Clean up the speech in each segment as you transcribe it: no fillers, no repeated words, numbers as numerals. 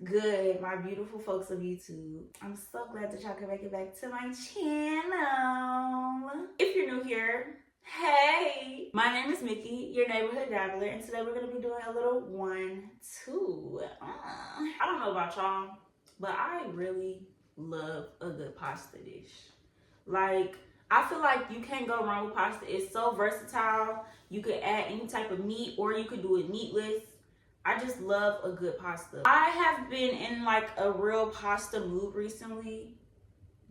good, my beautiful folks of YouTube? I'm so glad that y'all can make it back to my channel. If you're new here, hey, my name is Mickey, your neighborhood dabbler, and today we're gonna be doing a little 1-2. I don't know about y'all, but I really love a good pasta dish. Like, I feel like you can't go wrong with pasta. It's so versatile. You could add any type of meat, or you could do it meatless. I just love a good pasta. I have been in like a real pasta mood recently,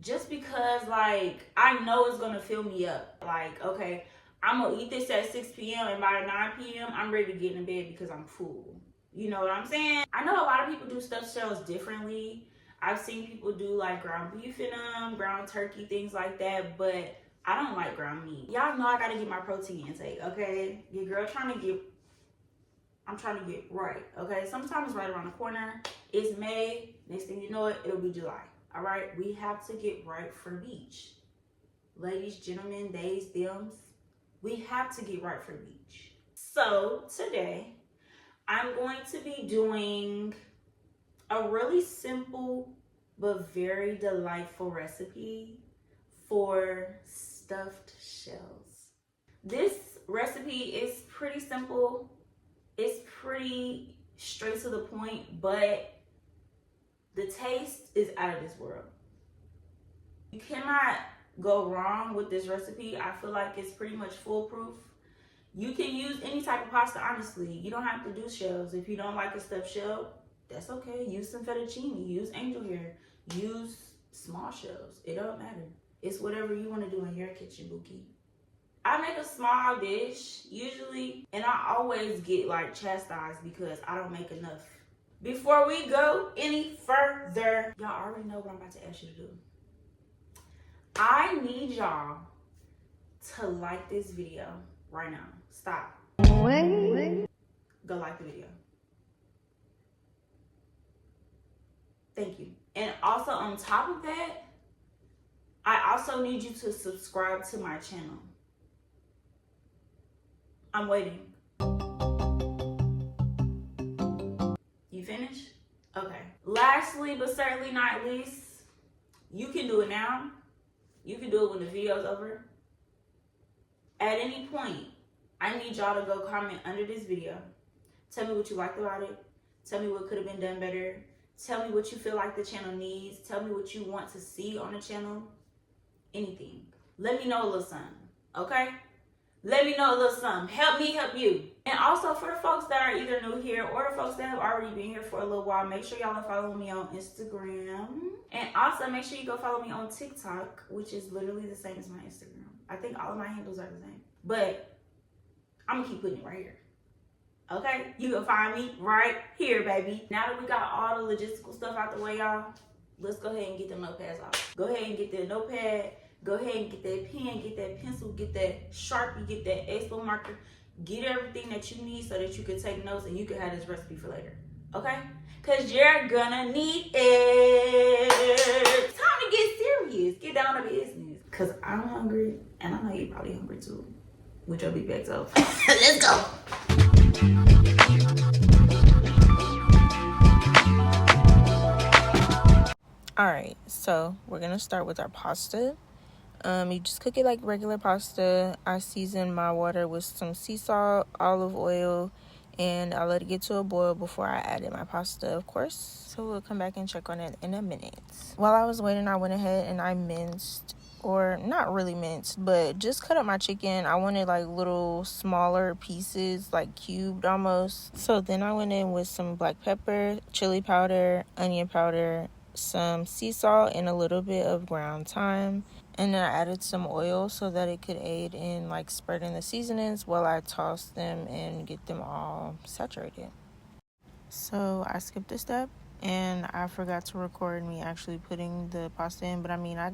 just because like I know it's gonna fill me up. Like, okay, I'm gonna eat this at 6 p.m. and by 9 p.m. I'm ready to get in bed because I'm full. You know what I'm saying? I know a lot of people do stuffed shells differently. I've seen people do like ground beef in them, ground turkey, things like that, but I don't like ground meat. Y'all know I gotta get my protein intake, okay? Your girl I'm trying to get right, okay? Sometimes right around the corner. It's May. Next thing you know it, it'll be July, all right? We have to get right for beach. Ladies, gentlemen, theys, thems, we have to get right for beach. So today, I'm going to be doing a really simple but very delightful recipe for stuffed shells. This recipe is pretty simple. It's pretty straight to the point, but the taste is out of this world. You cannot go wrong with this recipe. I feel like it's pretty much foolproof. You can use any type of pasta, honestly. You don't have to do shells. If you don't like a stuffed shell, that's okay. Use some fettuccine, use angel hair, use small shells. It don't matter. It's whatever you want to do in your kitchen, Bookie. I make a small dish usually, and I always get like chastised because I don't make enough. Before we go any further, y'all already know what I'm about to ask you to do. I need y'all to like this video right now. Stop. Wait. Go like the video. Thank you. And also on top of that, I also need you to subscribe to my channel. I'm waiting. You finished? Okay. Lastly, but certainly not least, you can do it now. You can do it when the video's over. At any point, I need y'all to go comment under this video. Tell me what you liked about it. Tell me what could have been done better. Tell me what you feel like the channel needs. Tell me what you want to see on the channel. Anything. Let me know a little something, okay? Let me know a little something. Help me help you. And also for the folks that are either new here or the folks that have already been here for a little while, make sure y'all are following me on Instagram. And also make sure you go follow me on TikTok, which is literally the same as my Instagram. I think all of my handles are the same. But I'm going to keep putting it right here. Okay? You can find me right here, baby. Now that we got all the logistical stuff out the way, y'all, let's go ahead and get them notepads off. Go ahead and get the notepad. Go ahead and get that pen, get that pencil, get that Sharpie, get that expo marker. Get everything that you need so that you can take notes and you can have this recipe for later. Okay? Because you're gonna need it. Time to get serious. Get down to business. Because I'm hungry and I know you're probably hungry too. With your big bag, so let's go. Alright, so we're gonna start with our pasta. You just cook it like regular pasta. I season my water with some sea salt, olive oil, and I let it get to a boil before I add in my pasta, of course. So we'll come back and check on it in a minute. While I was waiting, I went ahead and I minced, or not really minced, but just cut up my chicken. I wanted like little smaller pieces, like cubed almost. So then I went in with some black pepper, chili powder, onion powder, some sea salt, and a little bit of ground thyme. And then I added some oil so that it could aid in like spreading the seasonings while I toss them and get them all saturated. So I skipped a step and I forgot to record me actually putting the pasta in, but I mean I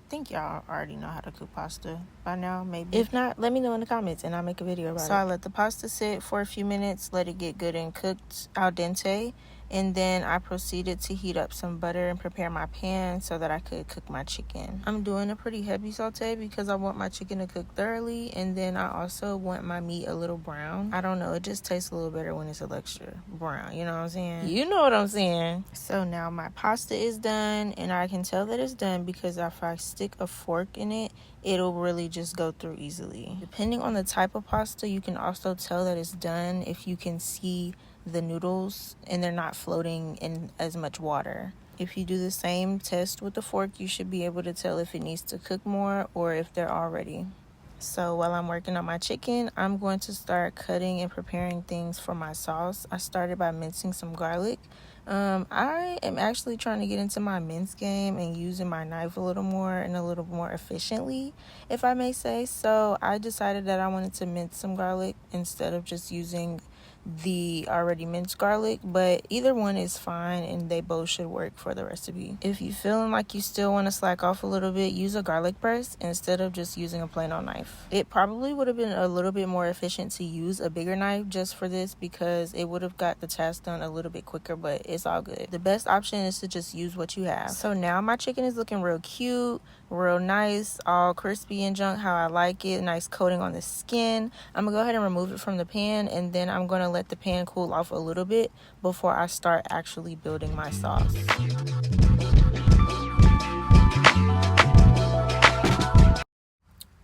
think y'all already know how to cook pasta by now, maybe. If not, let me know in the comments and I'll make a video about it. So I let the pasta sit for a few minutes, let it get good and cooked al dente. And then I proceeded to heat up some butter and prepare my pan so that I could cook my chicken. I'm doing a pretty heavy saute because I want my chicken to cook thoroughly, and then I also want my meat a little brown. I don't know, it just tastes a little better when it's a extra brown, you know what I'm saying? You know what I'm saying. So now my pasta is done, and I can tell that it's done because if I stick a fork in it, it'll really just go through easily. Depending on the type of pasta, you can also tell that it's done if you can see the noodles and they're not floating in as much water. If you do the same test with the fork, you should be able to tell if it needs to cook more or if they're all ready. So while I'm working on my chicken, I'm going to start cutting and preparing things for my sauce. I started by mincing some garlic. I am actually trying to get into my mince game and using my knife a little more and a little more efficiently, if I may say. So I decided that I wanted to mince some garlic instead of just using the already minced garlic, but either one is fine and they both should work for the recipe. If you feeling like you still want to slack off a little bit, use a garlic press instead of just using a plain old knife. It probably would have been a little bit more efficient to use a bigger knife just for this because it would have got the task done a little bit quicker, but it's all good. The best option is to just use what you have. So now my chicken is looking real cute, real nice, all crispy and junk how I like it, nice coating on the skin. I'm gonna go ahead and remove it from the pan, and then I'm gonna let the pan cool off a little bit before I start actually building my sauce.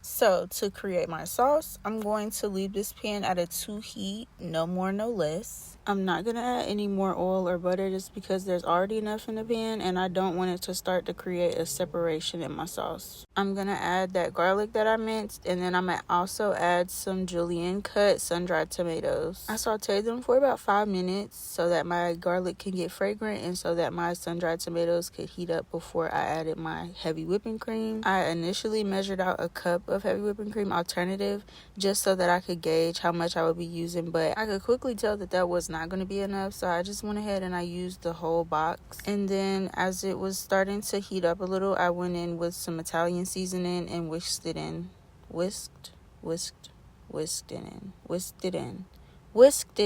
So to create my sauce, I'm going to leave this pan at a 2 heat, no more, no less. I'm not going to add any more oil or butter just because there's already enough in the pan and I don't want it to start to create a separation in my sauce. I'm going to add that garlic that I minced, and then I'm going to also add some julienne cut sun-dried tomatoes. I sauteed them for about 5 minutes so that my garlic can get fragrant and so that my sun-dried tomatoes could heat up before I added my heavy whipping cream. I initially measured out a cup of heavy whipping cream alternative just so that I could gauge how much I would be using, but I could quickly tell that that was not going to be enough, so I just went ahead and I used the whole box. And then as it was starting to heat up a little, I went in with some Italian seasoning and whisked it in. Whisked it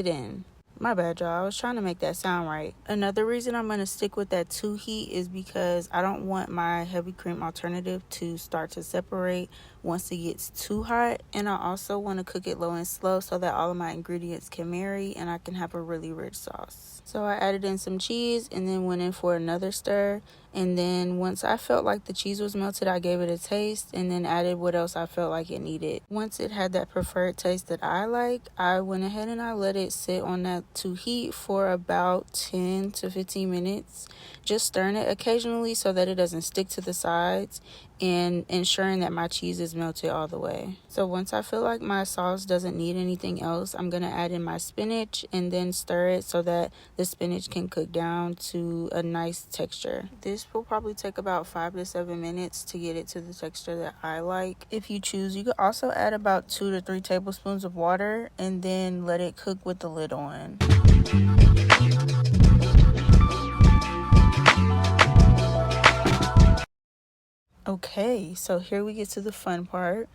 in. My bad, y'all. I was trying to make that sound right. Another reason I'm going to stick with that 2 heat is because I don't want my heavy cream alternative to start to separate once it gets too hot. And I also want to cook it low and slow so that all of my ingredients can marry and I can have a really rich sauce. So I added in some cheese and then went in for another stir. And then once I felt like the cheese was melted, I gave it a taste and then added what else I felt like it needed. Once it had that preferred taste that I like, I went ahead and I let it sit on that 2 heat for about 10 to 15 minutes, just stirring it occasionally so that it doesn't stick to the sides and ensuring that my cheese is melted all the way. So once I feel like my sauce doesn't need anything else, I'm going to add in my spinach and then stir it so that the spinach can cook down to a nice texture. This will probably take about 5 to 7 minutes to get it to the texture that I like. If you choose, you could also add about 2 to 3 tablespoons of water and then let it cook with the lid on. Okay, so here we get to the fun part.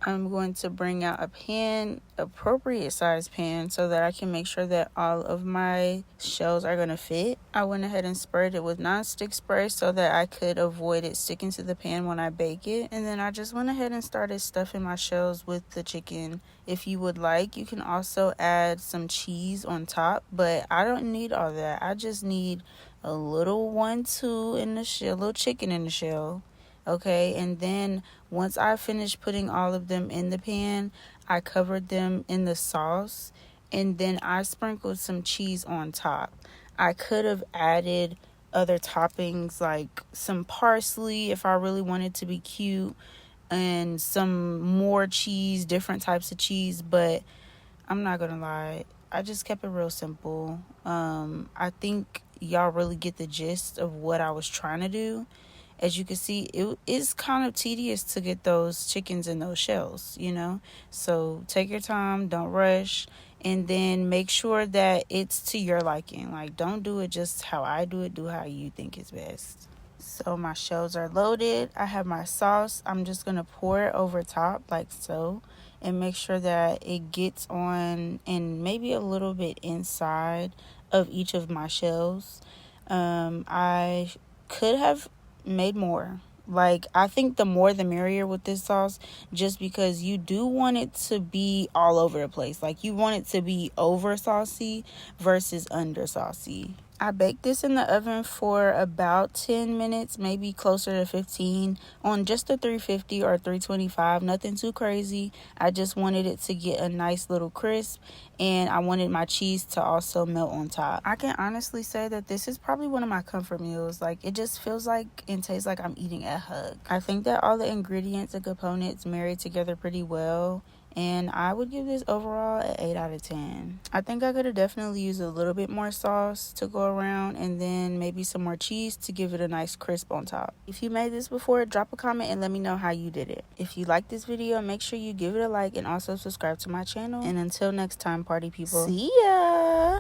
I'm going to bring out a pan, appropriate size pan, so that I can make sure that all of my shells are going to fit. I went ahead and sprayed it with non-stick spray so that I could avoid it sticking to the pan when I bake it. And then I just went ahead and started stuffing my shells with the chicken. If you would like, you can also add some cheese on top, but I don't need all that. I just need a little 1-2 in the shell, little chicken in the shell. Okay, and then once I finished putting all of them in the pan, I covered them in the sauce and then I sprinkled some cheese on top. I could have added other toppings like some parsley if I really wanted to be cute and some more cheese, different types of cheese, but I'm not gonna lie, I just kept it real simple. I think y'all really get the gist of what I was trying to do. As you can see, it is kind of tedious to get those chickens in those shells, you know. So take your time, don't rush, and then make sure that it's to your liking. Like, don't do it just how I do it, do how you think is best. So my shells are loaded. I have my sauce. I'm just going to pour it over top like so, and make sure that it gets on and maybe a little bit inside of each of my shells. I could have made more. Like, I think the more the merrier with this sauce, just because you do want it to be all over the place. Like, you want it to be over saucy versus under saucy. I baked this in the oven for about 10 minutes, maybe closer to 15, on just a 350 or 325. Nothing too crazy. I just wanted it to get a nice little crisp, and I wanted my cheese to also melt on top. I can honestly say that this is probably one of my comfort meals. Like, it just feels like and tastes like I'm eating a hug. I think that all the ingredients and components marry together pretty well, and I would give this overall an 8 out of 10. I think I could have definitely used a little bit more sauce to go around, and then maybe some more cheese to give it a nice crisp on top. If you made this before, drop a comment and let me know how you did it. If you like this video, make sure you give it a like and also subscribe to my channel. And until next time, party people, see ya!